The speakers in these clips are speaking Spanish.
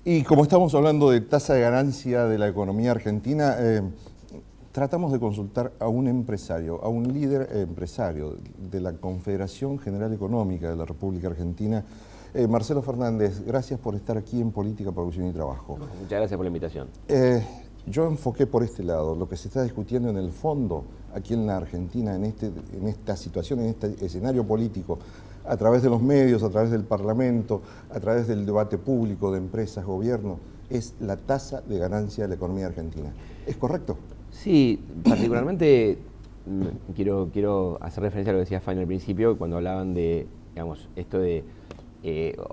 Y como estamos hablando de tasa de ganancia de la economía argentina, tratamos de consultar a un empresario, a un líder empresario de la Confederación General Económica de la República Argentina. Marcelo Fernández, gracias por estar aquí en Política, Producción y Trabajo. Muchas gracias por la invitación. Yo enfoqué por este lado, lo que se está discutiendo en el fondo aquí en la Argentina, en esta situación, en este escenario político, a través de los medios, a través del Parlamento, a través del debate público de empresas, gobierno, es la tasa de ganancia de la economía argentina. ¿Es correcto? Sí, particularmente quiero hacer referencia a lo que decía Fanny al principio, cuando hablaban de, digamos, esto de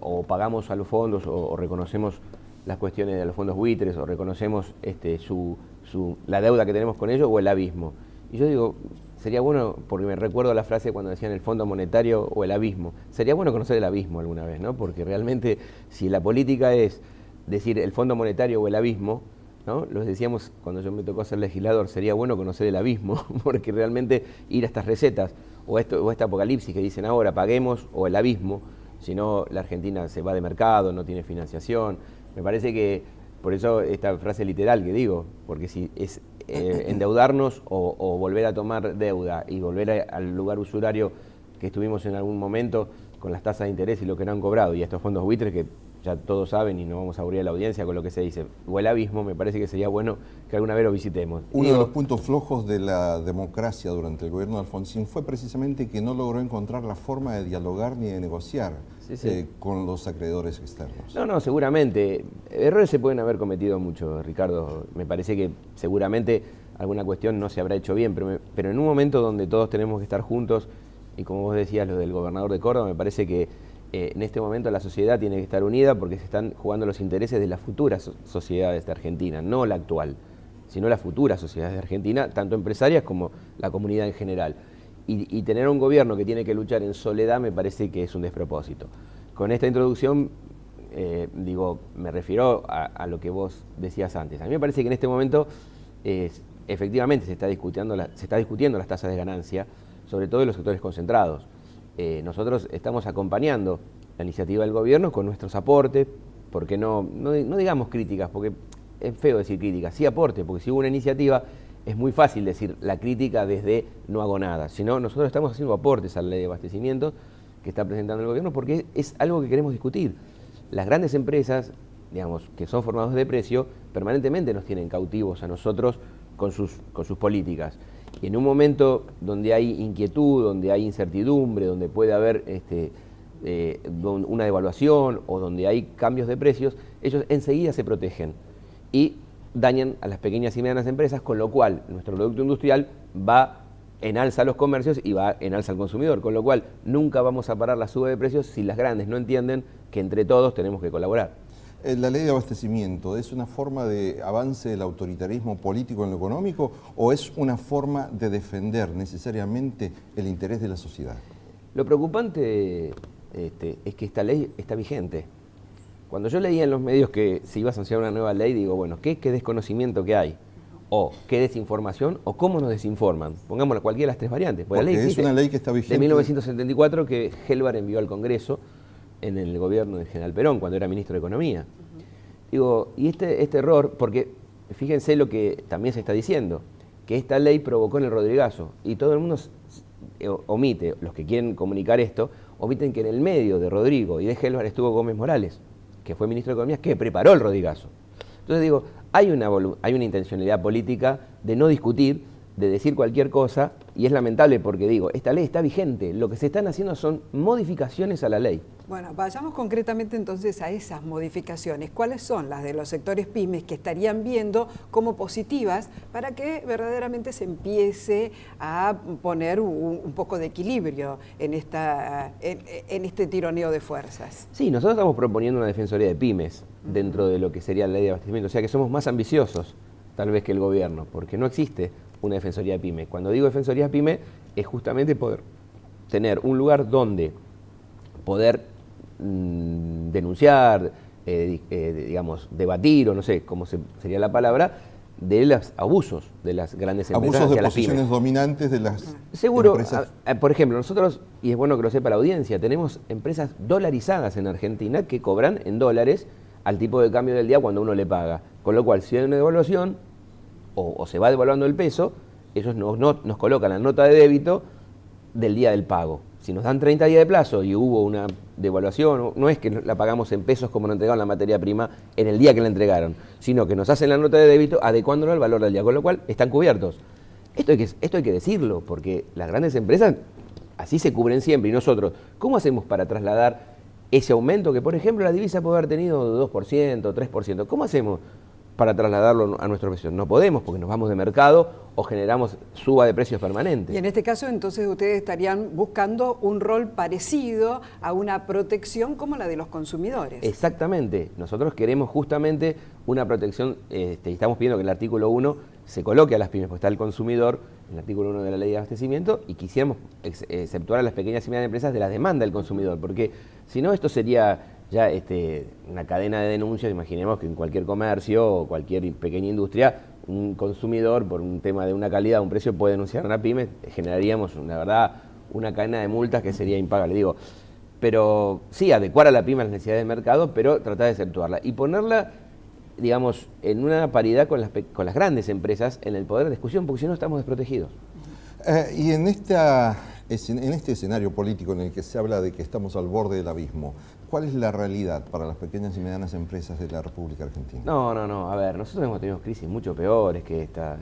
o pagamos a los fondos o reconocemos las cuestiones de los fondos buitres o reconocemos la deuda que tenemos con ellos o el abismo. Y yo digo, sería bueno, porque me recuerdo la frase cuando decían el Fondo Monetario o el abismo, sería bueno conocer el abismo alguna vez, ¿no? Porque realmente si la política es decir el Fondo Monetario o el abismo, ¿no? Los decíamos cuando yo me tocó ser legislador, sería bueno conocer el abismo, porque realmente ir a estas recetas o esta apocalipsis que dicen ahora, paguemos o el abismo, si no la Argentina se va de mercado, no tiene financiación. Me parece que, por eso esta frase literal que digo, porque si es endeudarnos o volver a tomar deuda y volver al lugar usurario que estuvimos en algún momento con las tasas de interés y lo que no han cobrado, y estos fondos buitres que ya todos saben y no vamos a aburrir a la audiencia con lo que se dice, o el abismo, me parece que sería bueno que alguna vez lo visitemos. Uno de los puntos flojos de la democracia durante el gobierno de Alfonsín fue precisamente que no logró encontrar la forma de dialogar ni de negociar con los acreedores externos. No, seguramente. Errores se pueden haber cometido mucho, Ricardo. Me parece que seguramente alguna cuestión no se habrá hecho bien, pero en un momento donde todos tenemos que estar juntos, y como vos decías, lo del gobernador de Córdoba, me parece que en este momento la sociedad tiene que estar unida porque se están jugando los intereses de las futuras sociedades de Argentina, no la actual, sino las futuras sociedades de Argentina, tanto empresarias como la comunidad en general. Y tener un gobierno que tiene que luchar en soledad me parece que es un despropósito. Con esta introducción, me refiero a lo que vos decías antes. A mí me parece que en este momento efectivamente se está discutiendo las tasas de ganancia, sobre todo en los sectores concentrados. Nosotros estamos acompañando la iniciativa del gobierno con nuestros aportes, porque no digamos críticas, porque es feo decir críticas, sí aportes, porque si hubo una iniciativa es muy fácil decir la crítica desde no hago nada, sino nosotros estamos haciendo aportes a la ley de abastecimiento que está presentando el gobierno porque es algo que queremos discutir. Las grandes empresas, digamos, que son formados de precio, permanentemente nos tienen cautivos a nosotros con sus políticas. Y en un momento donde hay inquietud, donde hay incertidumbre, donde puede haber una devaluación o donde hay cambios de precios, ellos enseguida se protegen y dañan a las pequeñas y medianas empresas, con lo cual nuestro producto industrial va en alza a los comercios y va en alza al consumidor, con lo cual nunca vamos a parar la suba de precios si las grandes no entienden que entre todos tenemos que colaborar. ¿La ley de abastecimiento es una forma de avance del autoritarismo político en lo económico o es una forma de defender necesariamente el interés de la sociedad? Lo preocupante es que esta ley está vigente. Cuando yo leía en los medios que se iba a sancionar una nueva ley, digo, bueno, ¿qué desconocimiento que hay? O qué desinformación, o cómo nos desinforman. Pongámosle cualquiera de las tres variantes. Porque la ley es una ley que está vigente. De 1974 que Helvar envió al Congreso en el gobierno de General Perón, cuando era ministro de Economía. Digo, y este error, porque fíjense lo que también se está diciendo, que esta ley provocó en el Rodrigazo, y todo el mundo omite, los que quieren comunicar esto, omiten que en el medio de Rodrigo y de Helvar estuvo Gómez Morales, que fue ministro de Economía, que preparó el Rodrigazo. Entonces digo, hay una intencionalidad política de no discutir, de decir cualquier cosa, y es lamentable porque digo, esta ley está vigente, lo que se están haciendo son modificaciones a la ley. Bueno, vayamos concretamente entonces a esas modificaciones. ¿Cuáles son las de los sectores pymes que estarían viendo como positivas para que verdaderamente se empiece a poner un poco de equilibrio en este tironeo de fuerzas? Sí, nosotros estamos proponiendo una defensoría de pymes dentro de lo que sería la ley de abastecimiento, o sea que somos más ambiciosos tal vez que el gobierno, porque no existe una defensoría de pyme. Cuando digo defensoría de pyme es justamente poder tener un lugar donde poder denunciar, digamos, debatir, o no sé cómo sería la palabra, de los abusos de las grandes empresas. Abusos de las posiciones pymes dominantes de las Seguro, empresas. Por ejemplo, nosotros, y es bueno que lo sepa la audiencia, tenemos empresas dolarizadas en Argentina que cobran en dólares al tipo de cambio del día cuando uno le paga. Con lo cual, si hay una devaluación o se va devaluando el peso, ellos nos colocan la nota de débito del día del pago. Si nos dan 30 días de plazo y hubo una devaluación, no es que la pagamos en pesos como nos entregaron la materia prima en el día que la entregaron, sino que nos hacen la nota de débito adecuándola al valor del día, con lo cual están cubiertos. Esto hay que decirlo, porque las grandes empresas así se cubren siempre. Y nosotros, ¿cómo hacemos para trasladar ese aumento que, por ejemplo, la divisa puede haber tenido 2%, 3%? ¿Cómo hacemos para trasladarlo a nuestro precio? No podemos, porque nos vamos de mercado o generamos suba de precios permanentes. Y en este caso, entonces, ustedes estarían buscando un rol parecido a una protección como la de los consumidores. Exactamente. Nosotros queremos justamente una protección, y estamos pidiendo que el artículo 1 se coloque a las pymes, porque está el consumidor, en el artículo 1 de la Ley de Abastecimiento, y quisiéramos exceptuar a las pequeñas y medianas empresas de la demanda del consumidor, porque si no, esto sería ya una cadena de denuncias. Imaginemos que en cualquier comercio o cualquier pequeña industria, un consumidor por un tema de una calidad, un precio, puede denunciar a una pyme, generaríamos, la verdad, una cadena de multas que sería impagable. Digo, pero sí, adecuar a la pyme a las necesidades del mercado, pero tratar de exceptuarla y ponerla, digamos, en una paridad con las grandes empresas en el poder de discusión, porque si no estamos desprotegidos. Y en este escenario político en el que se habla de que estamos al borde del abismo, ¿cuál es la realidad para las pequeñas y medianas empresas de la República Argentina? No. A ver, nosotros hemos tenido crisis mucho peores que esta.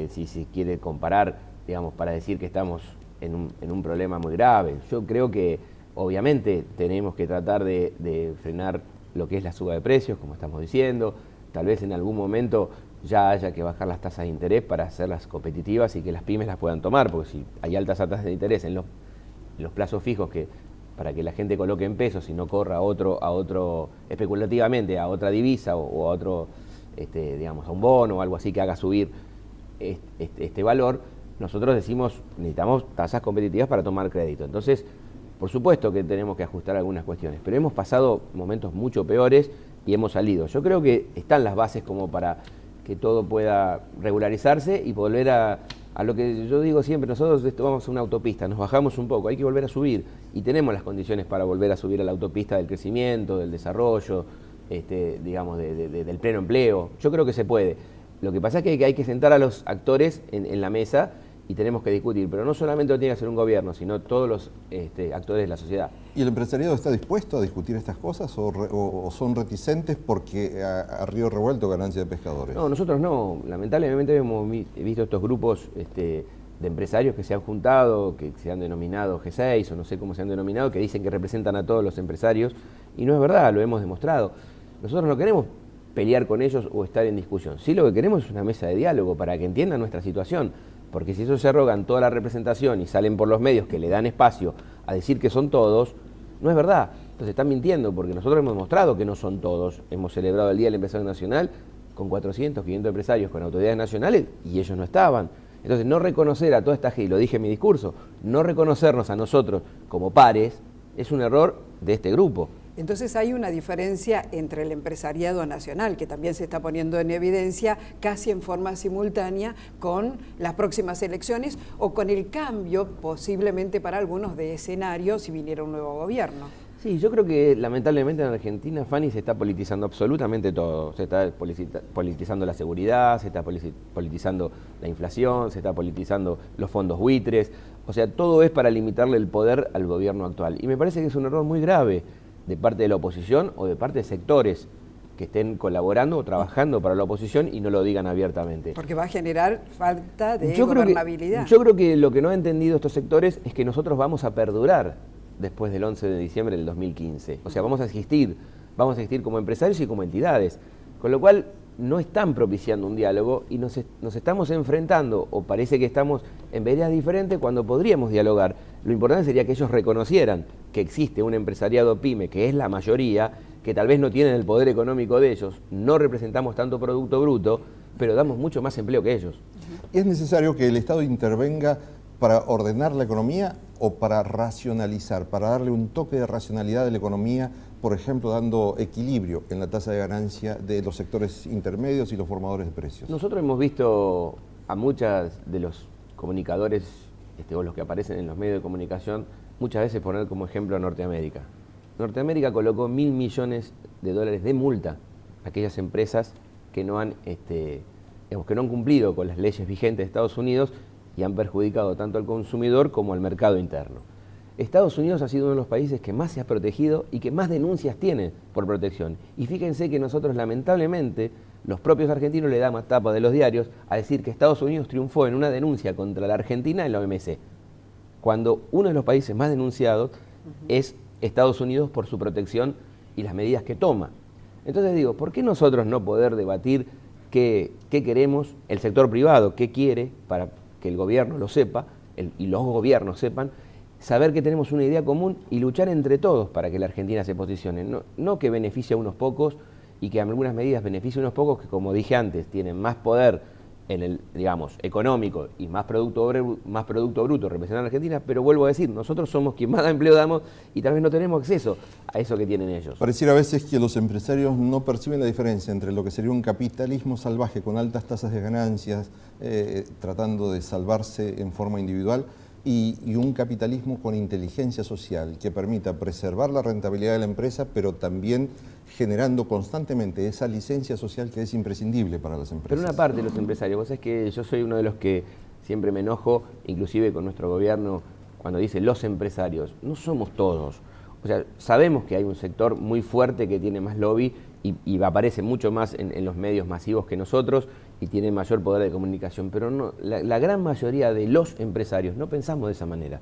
Si se quiere comparar, digamos, para decir que estamos en un problema muy grave. Yo creo que, obviamente, tenemos que tratar de frenar lo que es la suba de precios, como estamos diciendo. Tal vez en algún momento ya haya que bajar las tasas de interés para hacerlas competitivas y que las pymes las puedan tomar, porque si hay altas tasas de interés en los plazos fijos para que la gente coloque en pesos y no corra a otro especulativamente, a otra divisa o a otro, digamos, a un bono o algo así que haga subir este valor, nosotros decimos necesitamos tasas competitivas para tomar crédito. Entonces, por supuesto que tenemos que ajustar algunas cuestiones, pero hemos pasado momentos mucho peores y hemos salido. Yo creo que están las bases como para que todo pueda regularizarse y volver a lo que yo digo siempre: nosotros vamos a una autopista, nos bajamos un poco, hay que volver a subir y tenemos las condiciones para volver a subir a la autopista del crecimiento, del desarrollo, digamos, del pleno empleo. Yo creo que se puede. Lo que pasa es que hay que sentar a los actores en la mesa y tenemos que discutir, pero no solamente lo tiene que hacer un gobierno, sino todos los actores de la sociedad. ¿Y el empresariado está dispuesto a discutir estas cosas o son reticentes porque a río revuelto ganancia de pescadores? No, nosotros no. Lamentablemente hemos visto estos grupos de empresarios que se han juntado, que se han denominado G6 o no sé cómo se han denominado, que dicen que representan a todos los empresarios, y no es verdad, lo hemos demostrado. Nosotros no queremos pelear con ellos o estar en discusión. Sí, lo que queremos es una mesa de diálogo para que entiendan nuestra situación. Porque si ellos se arrogan toda la representación y salen por los medios que le dan espacio a decir que son todos, no es verdad. Entonces están mintiendo, porque nosotros hemos mostrado que no son todos. Hemos celebrado el Día del Empresario Nacional con 400, 500 empresarios con autoridades nacionales y ellos no estaban. Entonces no reconocer a toda esta gente, y lo dije en mi discurso, no reconocernos a nosotros como pares es un error de este grupo. Entonces hay una diferencia entre el empresariado nacional, que también se está poniendo en evidencia casi en forma simultánea con las próximas elecciones o con el cambio posiblemente para algunos de escenario si viniera un nuevo gobierno. Sí, yo creo que lamentablemente en Argentina, Fanny, se está politizando absolutamente todo. Se está politizando la seguridad, se está politizando la inflación, se está politizando los fondos buitres. O sea, todo es para limitarle el poder al gobierno actual. Y me parece que es un error muy grave de parte de la oposición o de parte de sectores que estén colaborando o trabajando para la oposición y no lo digan abiertamente. Porque va a generar falta de gobernabilidad. Yo creo que lo que no han entendido estos sectores es que nosotros vamos a perdurar después del 11 de diciembre del 2015. O sea, vamos a existir como empresarios y como entidades. Con lo cual no están propiciando un diálogo y nos estamos enfrentando, o parece que estamos en veredas diferentes cuando podríamos dialogar. Lo importante sería que ellos reconocieran que existe un empresariado pyme, que es la mayoría, que tal vez no tienen el poder económico de ellos, no representamos tanto Producto Bruto, pero damos mucho más empleo que ellos. ¿Y es necesario que el Estado intervenga para ordenar la economía o para racionalizar, para darle un toque de racionalidad a la economía, por ejemplo, dando equilibrio en la tasa de ganancia de los sectores intermedios y los formadores de precios? Nosotros hemos visto a muchos de los comunicadores o los que aparecen en los medios de comunicación muchas veces poner como ejemplo a Norteamérica. Norteamérica colocó $1.000 millones de multa aquellas empresas que no han, digamos, que no han cumplido con las leyes vigentes de Estados Unidos y han perjudicado tanto al consumidor como al mercado interno. Estados Unidos ha sido uno de los países que más se ha protegido y que más denuncias tiene por protección. Y fíjense que nosotros, lamentablemente, los propios argentinos le damos tapa de los diarios a decir que Estados Unidos triunfó en una denuncia contra la Argentina en la OMC, cuando uno de los países más denunciados es Estados Unidos por su protección y las medidas que toma. Entonces digo, ¿por qué nosotros no poder debatir qué queremos, el sector privado, qué quiere, para que el gobierno lo sepa y los gobiernos sepan, saber que tenemos una idea común y luchar entre todos para que la Argentina se posicione? No que beneficie a unos pocos y que en algunas medidas beneficie a unos pocos que, como dije antes, tienen más poder en el, digamos, económico y más producto bruto representan a la Argentina, pero vuelvo a decir, nosotros somos quien más empleo damos y tal vez no tenemos acceso a eso que tienen ellos. Pareciera a veces que los empresarios no perciben la diferencia entre lo que sería un capitalismo salvaje con altas tasas de ganancias, tratando de salvarse en forma individual, y un capitalismo con inteligencia social que permita preservar la rentabilidad de la empresa, pero también generando constantemente esa licencia social que es imprescindible para las empresas. Pero una parte de los empresarios, vos sabés que yo soy uno de los que siempre me enojo, inclusive con nuestro gobierno, cuando dice los empresarios. No somos todos. O sea, sabemos que hay un sector muy fuerte que tiene más lobby y aparece mucho más en los medios masivos que nosotros y tiene mayor poder de comunicación, pero no, la gran mayoría de los empresarios no pensamos de esa manera.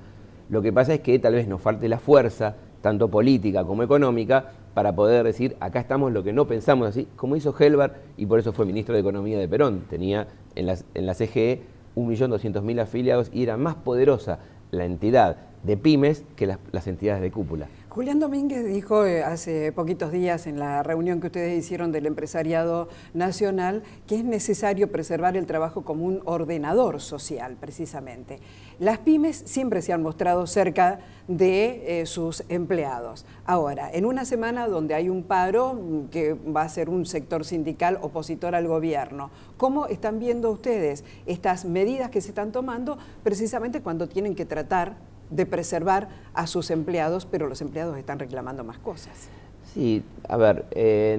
Lo que pasa es que tal vez nos falte la fuerza, tanto política como económica, para poder decir, acá estamos lo que no pensamos así, como hizo Helbar, y por eso fue ministro de Economía de Perón. Tenía en la CGE 1.200.000 afiliados y era más poderosa la entidad de pymes que las entidades de cúpula. Julián Domínguez dijo hace poquitos días en la reunión que ustedes hicieron del empresariado nacional que es necesario preservar el trabajo como un ordenador social, precisamente. Las pymes siempre se han mostrado cerca de sus empleados. Ahora, en una semana donde hay un paro que va a ser un sector sindical opositor al gobierno, ¿cómo están viendo ustedes estas medidas que se están tomando precisamente cuando tienen que tratar de preservar a sus empleados, pero los empleados están reclamando más cosas? Sí, a ver,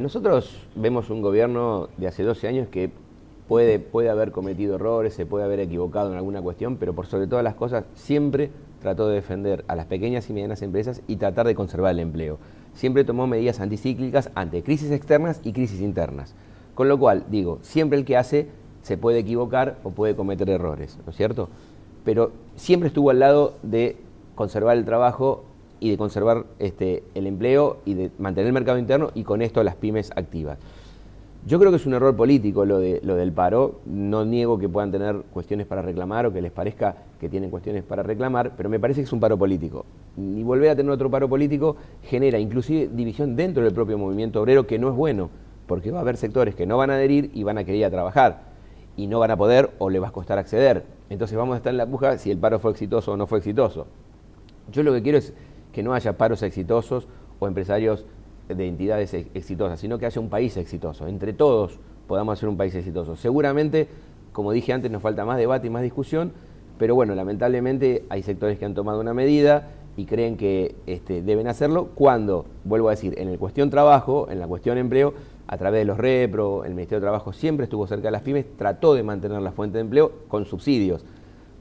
nosotros vemos un gobierno de hace 12 años que puede haber cometido errores, se puede haber equivocado en alguna cuestión, pero por sobre todas las cosas siempre trató de defender a las pequeñas y medianas empresas y tratar de conservar el empleo. Siempre tomó medidas anticíclicas ante crisis externas y crisis internas. Con lo cual, digo, siempre el que hace se puede equivocar o puede cometer errores, ¿no es cierto? Pero siempre estuvo al lado de conservar el trabajo y de conservar el empleo y de mantener el mercado interno y con esto las pymes activas. Yo creo que es un error político lo del paro. No niego que puedan tener cuestiones para reclamar o que les parezca que tienen cuestiones para reclamar, pero me parece que es un paro político. Y volver a tener otro paro político genera inclusive división dentro del propio movimiento obrero, que no es bueno, porque va a haber sectores que no van a adherir y van a querer ir a trabajar y no van a poder o les va a costar acceder. Entonces vamos a estar en la puja si el paro fue exitoso o no fue exitoso. Yo lo que quiero es que no haya paros exitosos o empresarios de entidades exitosas, sino que haya un país exitoso. Entre todos podamos hacer un país exitoso. Seguramente, como dije antes, nos falta más debate y más discusión, pero bueno, lamentablemente hay sectores que han tomado una medida y creen que deben hacerlo cuando, vuelvo a decir, en la cuestión trabajo, en la cuestión empleo, a través de los repro, el Ministerio de Trabajo siempre estuvo cerca de las pymes, trató de mantener la fuente de empleo con subsidios.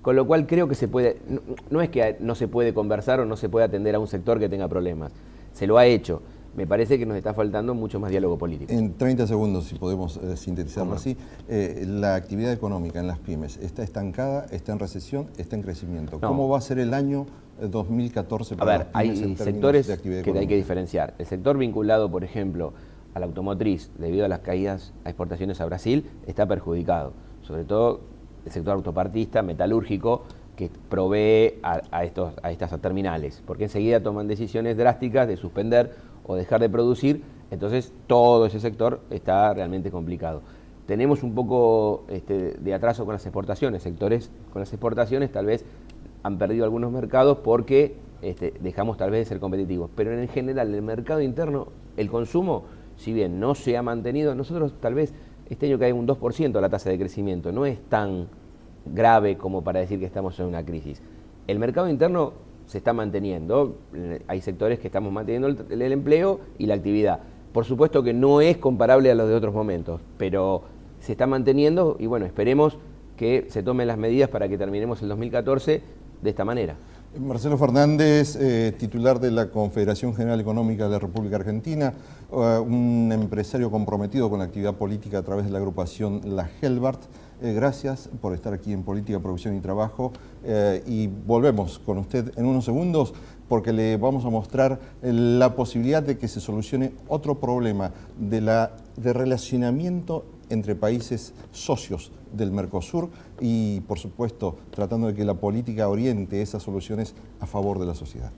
Con lo cual creo que se puede, no es que no se puede conversar o no se puede atender a un sector que tenga problemas, se lo ha hecho. Me parece que nos está faltando mucho más diálogo político. En 30 segundos, si podemos sintetizarlo así, la actividad económica en las pymes está estancada, está en recesión, está en crecimiento. No. ¿Cómo va a ser el año 2014 para las pymes en términos de actividad económica? Hay sectores que hay que diferenciar. El sector vinculado, por ejemplo, a la automotriz, debido a las caídas a exportaciones a Brasil, está perjudicado. Sobre todo el sector autopartista, metalúrgico, que provee a estas terminales, porque enseguida toman decisiones drásticas de suspender o dejar de producir, entonces todo ese sector está realmente complicado. Tenemos un poco de atraso con las exportaciones, sectores con las exportaciones tal vez han perdido algunos mercados porque dejamos tal vez de ser competitivos, pero en general en el mercado interno el consumo, si bien no se ha mantenido, nosotros tal vez este año cae un 2% la tasa de crecimiento, no es tan grave como para decir que estamos en una crisis. El mercado interno se está manteniendo, hay sectores que estamos manteniendo el empleo y la actividad, Por supuesto que no es comparable a los de otros momentos, pero se está manteniendo y bueno, esperemos que se tomen las medidas para que terminemos el 2014 de esta manera. Marcelo Fernández, titular de la Confederación General Económica de la República Argentina, un empresario comprometido con la actividad política a través de la agrupación La Helbart. Gracias por estar aquí en Política, Producción y Trabajo y volvemos con usted en unos segundos porque le vamos a mostrar la posibilidad de que se solucione otro problema de relacionamiento entre países socios del Mercosur y, por supuesto, tratando de que la política oriente esas soluciones a favor de la sociedad.